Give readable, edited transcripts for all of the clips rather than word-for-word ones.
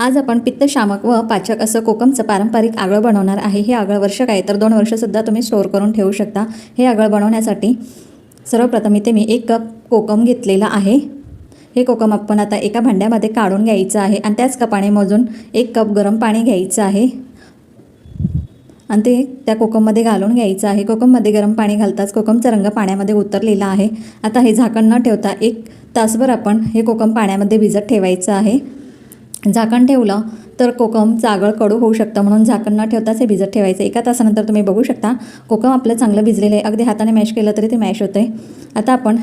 आज आपण पित्तशामक व पाचक असं कोकमचं पारंपरिक आगळं बनवणार आहे। हे आगळं वर्ष काय तर 2 वर्षसुद्धा तुम्ही स्टोअर करून ठेवू शकता। हे आगळं बनवण्यासाठी सर्वप्रथम इथे मी 1 कप कोकम घेतलेला आहे। हे कोकम आपण आता एका भांड्यामध्ये काढून घ्यायचं आहे आणि त्याच कपाने मोजून 1 कप गरम पाणी घ्यायचं आहे आणि ते त्या कोकममध्ये घालून घ्यायचं आहे। कोकममध्ये गरम पाणी घालताच कोकमचा रंग पाण्यामध्ये उतरलेला आहे। आता हे झाकण न ठेवता 1 तासभर आपण हे कोकम पाण्यामध्ये भिजत ठेवायचं आहे। झाकण ठेवलं तर कोकमचं आगळ कडू होऊ शकतं, म्हणून झाकण न ठेवताच हे भिजत ठेवायचं। 1 तासानंतर तुम्ही बघू शकता कोकम आपलं चांगलं भिजलेलं आहे। अगदी हाताने मॅश केलं तरी ते मॅश होतंय। आता आपण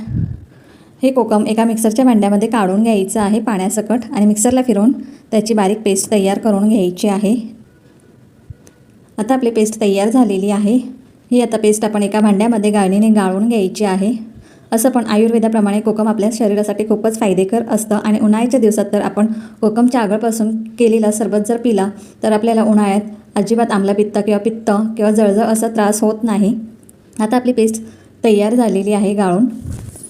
हे कोकम एका मिक्सरच्या भांड्यामध्ये काढून घ्यायचं आहे पाण्यासकट आणि मिक्सरला फिरवून त्याची बारीक पेस्ट तयार करून घ्यायची आहे। आता आपली पेस्ट तयार झालेली आहे। ही आता पेस्ट आपण एका भांड्यामध्ये गाळणीने गाळून घ्यायची आहे। असं पण आयुर्वेदाप्रमाणे कोकम आपल्या शरीरासाठी खूपच फायदेकर असतं आणि उन्हाळ्याच्या दिवसात तर आपण कोकमच्या आगळापासून केलेला सरबत जर पिला तर आपल्याला उन्हाळ्यात अजिबात आम्लपित्त किंवा पित्त किंवा जळजळ असा त्रास होत नाही। आता आपली पेस्ट तयार झालेली आहे गाळून।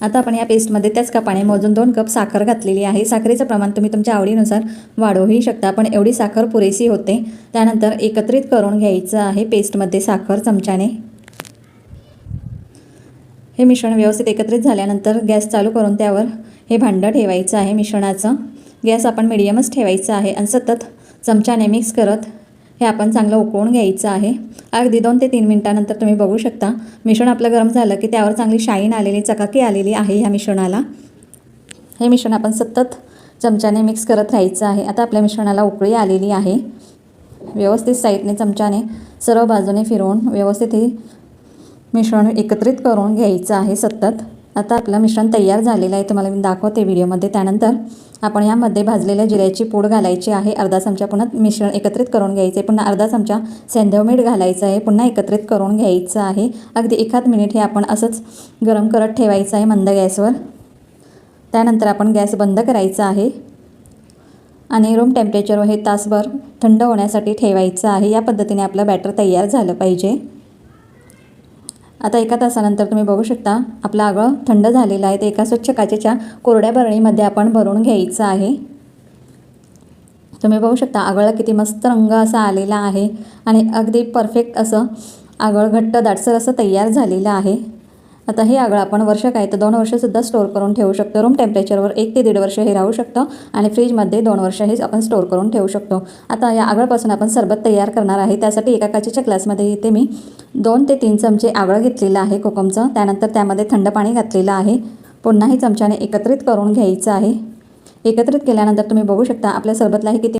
आता आपण या पेस्टमध्ये त्याच कपाने मोजून 2 कप साखर घातलेली आहे। साखरेचं प्रमाण तुम्ही तुमच्या आवडीनुसार वाढवूही शकता, पण एवढी साखर पुरेशी होते। त्यानंतर एकत्रित करून घ्यायचं आहे पेस्टमध्ये साखर चमच्याने। हे मिश्रण व्यवस्थित एकत्रित झाल्यानंतर गॅस चालू करून त्यावर हे भांडं ठेवायचं आहे मिश्रणाचं। गॅस आपण मिडियमच ठेवायचं आहे आणि सतत चमच्याने मिक्स करत हे आपण चांगलं उकळून घ्यायचं आहे। अगदी 2 ते 3 मिनिटानंतर तुम्ही बघू शकता मिश्रण आपलं गरम झालं की त्यावर चांगली शाईन आलेली, चकाकी आलेली आहे ह्या मिश्रणाला। हे मिश्रण आपण सतत चमच्याने मिक्स करत राहायचं आहे। आता आपल्या मिश्रणाला उकळी आलेली आहे। व्यवस्थित साईडने चमच्याने सर्व बाजूने फिरवून व्यवस्थित हे मिश्रण एकत्रित करून घ्यायचं आहे सतत। आता आपलं मिश्रण तयार झालेलं आहे, तुम्हाला मी दाखवते व्हिडिओमध्ये। त्यानंतर आपण यामध्ये भाजलेल्या जिऱ्याची पूड घालायची आहे। अर्धा चमचा पुन्हा मिश्रण एकत्रित करून घ्यायचे। पुन्हा अर्धा चमचा सेंधव मीठ घालायचं आहे। पुन्हा एकत्रित करून घ्यायचं आहे। अगदी 1 मिनिट हे आपण असंच गरम करत ठेवायचं आहे मंद गॅसवर। त्यानंतर आपण गॅस बंद करायचा आहे आणि रूम टेम्परेचरवर हे तासभर थंड होण्यासाठी ठेवायचं आहे। या पद्धतीने आपलं बॅटर तयार झालं पाहिजे। आता 1 तासानंतर तुम्ही बघू शकता आपलं आगळं थंड झालेलं आहे। ते एका स्वच्छ काचेच्या कोरड्या बरणीमध्ये आपण भरून घ्यायचं आहे। तुम्ही बघू शकता आगळला किती मस्त रंग असा आलेला आहे आणि अगदी परफेक्ट असं आगळ घट्ट दाटसर असं तयार झालेलं आहे। आता हे आगळ आपण वर्ष काय तर 2 वर्षसुद्धा स्टोअर करून ठेवू शकतो। रूम टेम्परेचरवर 1 ते 1.5 वर्ष हे राहू शकतं आणि फ्रीजमध्ये 2 वर्ष हे आपण स्टोअर करून ठेवू शकतो। आता या आगळपासून आपण सरबत तयार करणार आहे। त्यासाठी एका काचेच्या ग्लासमध्ये इथे मी 2 ते 3 चमचे आगळ घेतलेलं आहे कोकमचं। त्यानंतर त्यामध्ये थंड पाणी घातलेलं आहे। पुन्हा हे चमच्याने एकत्रित करून घ्यायचं आहे। एकत्रित केल्यानंतर तुम्ही बघू शकता आपल्या सरबतलाही किती